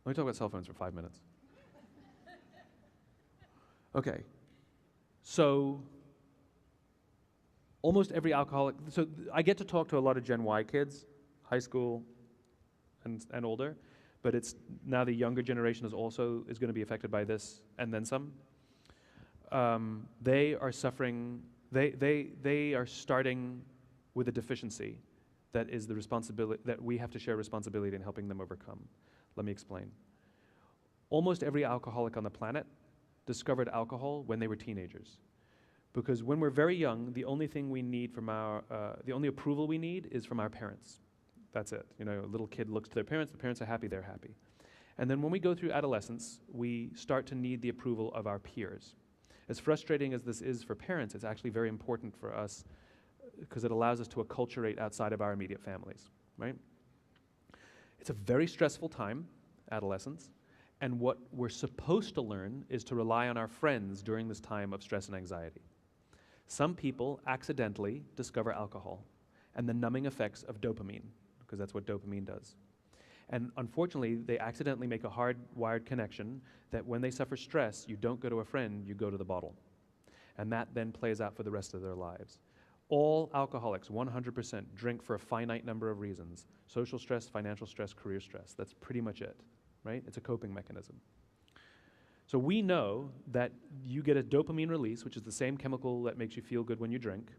Let me talk about cell phones for 5 minutes. Okay. So almost every alcoholic, so I get to talk to a lot of Gen Y kids, high school and older, but it's now the younger generation is going to be affected by this and then some. They are suffering, they are starting with a deficiency that is the responsibility, that we have to share responsibility in helping them overcome. Let me explain. Almost every alcoholic on the planet discovered alcohol when they were teenagers. Because when we're very young, the only thing we need from the only approval we need is from our parents. That's it. You know, a little kid looks to their parents, the parents are happy, they're happy. And then when we go through adolescence, we start to need the approval of our peers. As frustrating as this is for parents, it's actually very important for us because it allows us to acculturate outside of our immediate families, right? It's a very stressful time, adolescence, and what we're supposed to learn is to rely on our friends during this time of stress and anxiety. Some people accidentally discover alcohol and the numbing effects of dopamine, because that's what dopamine does. And unfortunately, they accidentally make a hardwired connection that when they suffer stress, you don't go to a friend, you go to the bottle. And that then plays out for the rest of their lives. All alcoholics, 100%, drink for a finite number of reasons. Social stress, financial stress, career stress. That's pretty much it, right? It's a coping mechanism. So we know that you get a dopamine release, which is the same chemical that makes you feel good when you drink.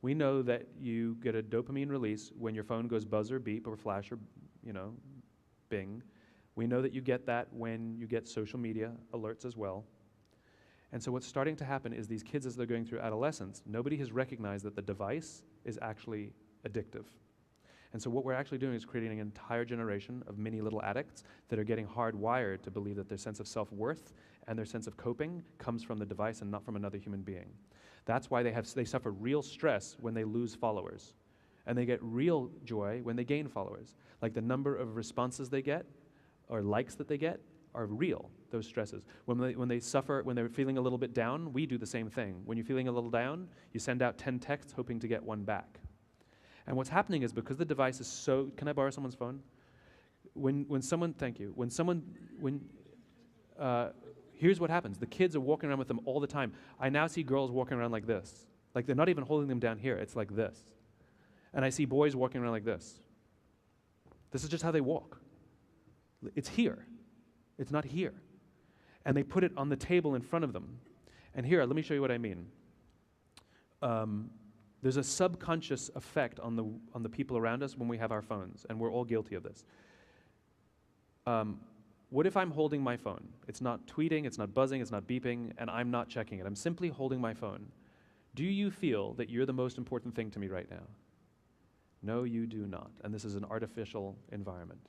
We know that you get a dopamine release when your phone goes buzz or beep or flash or, bing. We know that you get that when you get social media alerts as well. And so what's starting to happen is these kids, as they're going through adolescence, nobody has recognized that the device is actually addictive. And so what we're actually doing is creating an entire generation of mini little addicts that are getting hardwired to believe that their sense of self-worth and their sense of coping comes from the device and not from another human being. That's why they suffer real stress when they lose followers. And they get real joy when they gain followers. Like the number of responses they get or likes that they get are real, those stresses. When they suffer, when they're feeling a little bit down, we do the same thing. When you're feeling a little down, you send out 10 texts hoping to get one back. And what's happening is because the device is so, can I borrow someone's phone? Here's what happens. The kids are walking around with them all the time. I now see girls walking around like this. Like they're not even holding them down here, it's like this. And I see boys walking around like this. This is just how they walk. It's here. It's not here. And they put it on the table in front of them. And here, let me show you what I mean. There's a subconscious effect on the people around us when we have our phones, and we're all guilty of this. What if I'm holding my phone? It's not tweeting, it's not buzzing, it's not beeping, and I'm not checking it. I'm simply holding my phone. Do you feel that you're the most important thing to me right now? No, you do not. And this is an artificial environment,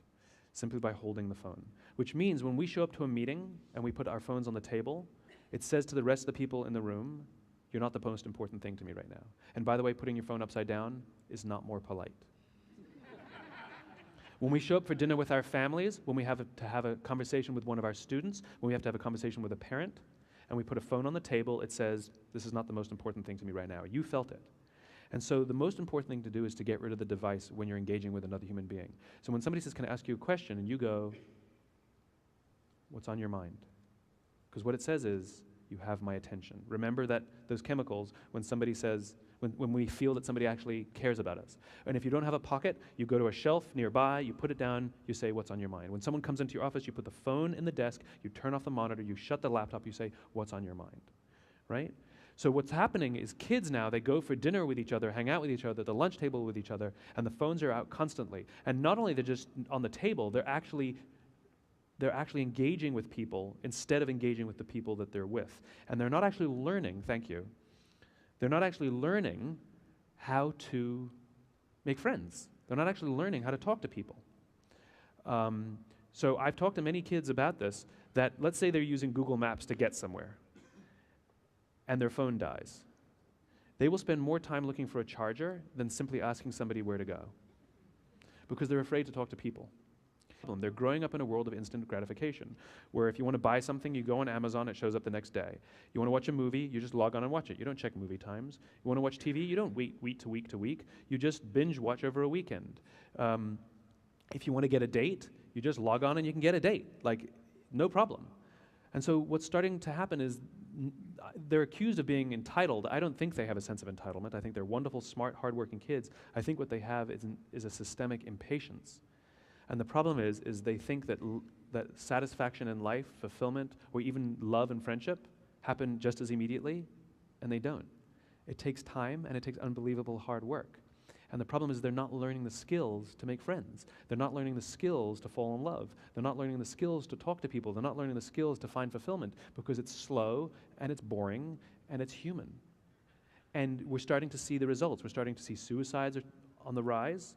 simply by holding the phone. Which means when we show up to a meeting and we put our phones on the table, it says to the rest of the people in the room, you're not the most important thing to me right now. And by the way, putting your phone upside down is not more polite. When we show up for dinner with our families, when we have to have a conversation with one of our students, when we have to have a conversation with a parent, and we put a phone on the table, it says, this is not the most important thing to me right now. You felt it. And so the most important thing to do is to get rid of the device when you're engaging with another human being. So when somebody says, can I ask you a question? And you go, what's on your mind? Because what it says is, you have my attention. Remember that those chemicals, when somebody says, when we feel that somebody actually cares about us. And if you don't have a pocket, you go to a shelf nearby, you put it down, you say, what's on your mind? When someone comes into your office, you put the phone in the desk, you turn off the monitor, you shut the laptop, you say, what's on your mind, right? So what's happening is kids now, they go for dinner with each other, hang out with each other, the lunch table with each other, and the phones are out constantly. And not only they're just on the table, they're actually engaging with people instead of engaging with the people that they're with. And they're not actually learning, thank you, they're not actually learning how to make friends. They're not actually learning how to talk to people. So I've talked to many kids about this, that let's say they're using Google Maps to get somewhere, and their phone dies. They will spend more time looking for a charger than simply asking somebody where to go, because they're afraid to talk to people. They're growing up in a world of instant gratification, where if you want to buy something, you go on Amazon, it shows up the next day. You want to watch a movie, you just log on and watch it. You don't check movie times. You want to watch TV, you don't wait week to week to week. You just binge watch over a weekend. If you want to get a date, You just log on and you can get a date, like no problem. And so what's starting to happen is they're accused of being entitled. I don't think they have a sense of entitlement. I think they're wonderful, smart, hardworking kids. I think what they have is a systemic impatience. And the problem is they think that that satisfaction in life, fulfillment, or even love and friendship happen just as immediately, and they don't. It takes time and it takes unbelievable hard work. And the problem is they're not learning the skills to make friends. They're not learning the skills to fall in love. They're not learning the skills to talk to people. They're not learning the skills to find fulfillment because it's slow and it's boring and it's human. And we're starting to see the results. We're starting to see suicides are on the rise.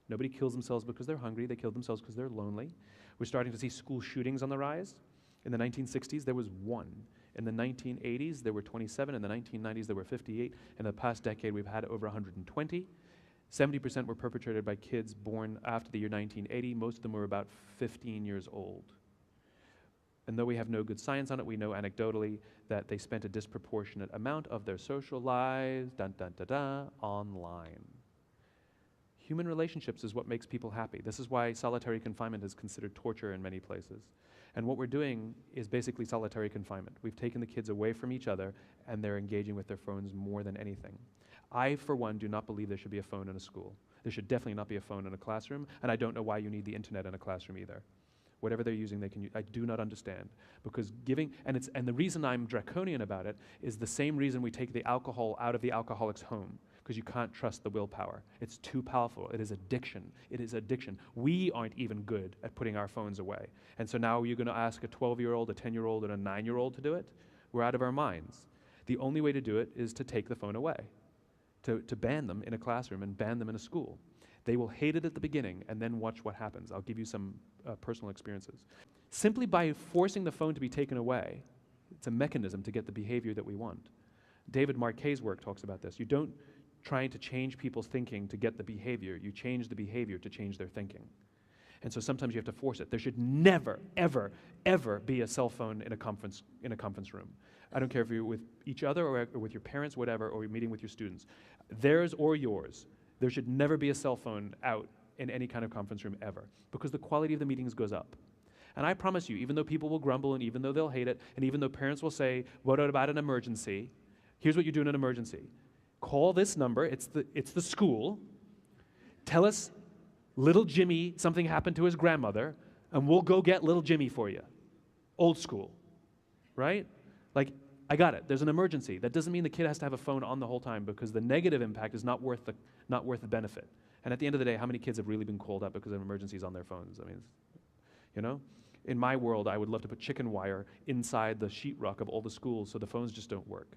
Nobody kills themselves because they're hungry. They kill themselves because they're lonely. We're starting to see school shootings on the rise. In the 1960s, there was 1. In the 1980s, there were 27. In the 1990s, there were 58. In the past decade, we've had over 120. 70% were perpetrated by kids born after the year 1980. Most of them were about 15 years old. And though we have no good science on it, we know anecdotally that they spent a disproportionate amount of their social lives, online. Human relationships is what makes people happy. This is why solitary confinement is considered torture in many places. And what we're doing is basically solitary confinement. We've taken the kids away from each other, and they're engaging with their phones more than anything. I, for one, do not believe there should be a phone in a school. There should definitely not be a phone in a classroom, and I don't know why you need the internet in a classroom either. Whatever they're using, they can use. I do not understand, because and the reason I'm draconian about it is the same reason we take the alcohol out of the alcoholic's home, because you can't trust the willpower. It's too powerful. It is addiction. It is addiction. We aren't even good at putting our phones away. And so now you're going to ask a 12-year-old, a 10-year-old, and a 9-year-old to do it? We're out of our minds. The only way to do it is to take the phone away, to ban them in a classroom and ban them in a school. They will hate it at the beginning and then watch what happens. I'll give you some personal experiences. Simply by forcing the phone to be taken away, it's a mechanism to get the behavior that we want. David Marquet's work talks about this. You don't try to change people's thinking to get the behavior. You change the behavior to change their thinking. And so sometimes you have to force it. There should never, ever, ever be a cell phone in a conference room. I don't care if you're with each other or with your parents, whatever, or you're meeting with your students. Theirs or yours. There should never be a cell phone out in any kind of conference room ever, because the quality of the meetings goes up. And I promise you, even though people will grumble and even though they'll hate it, and even though parents will say, what about an emergency? Here's what you do in an emergency. Call this number, it's the school. Tell us, little Jimmy, something happened to his grandmother, and we'll go get little Jimmy for you. Old school, right? Like, I got it, there's an emergency. That doesn't mean the kid has to have a phone on the whole time, because the negative impact is not worth the benefit. And at the end of the day, how many kids have really been called up because of emergencies on their phones? I mean, you know? In my world, I would love to put chicken wire inside the sheetrock of all the schools so the phones just don't work.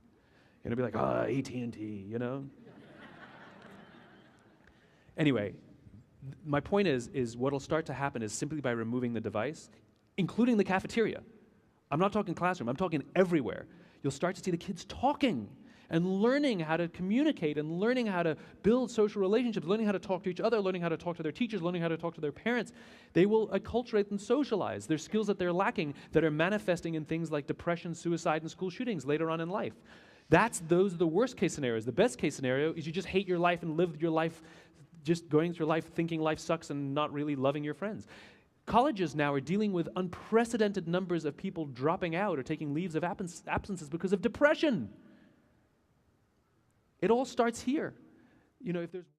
And it'd be like, AT&T, you know? Anyway, my point is what'll start to happen is simply by removing the device, including the cafeteria. I'm not talking classroom, I'm talking everywhere. You'll start to see the kids talking and learning how to communicate and learning how to build social relationships, learning how to talk to each other, learning how to talk to their teachers, learning how to talk to their parents. They will acculturate and socialize. There's skills that they're lacking that are manifesting in things like depression, suicide, and school shootings later on in life. Those are the worst case scenarios. The best case scenario is you just hate your life and live your life just going through life thinking life sucks and not really loving your friends. Colleges now are dealing with unprecedented numbers of people dropping out or taking leaves of absences because of depression. It all starts here. You know, if there's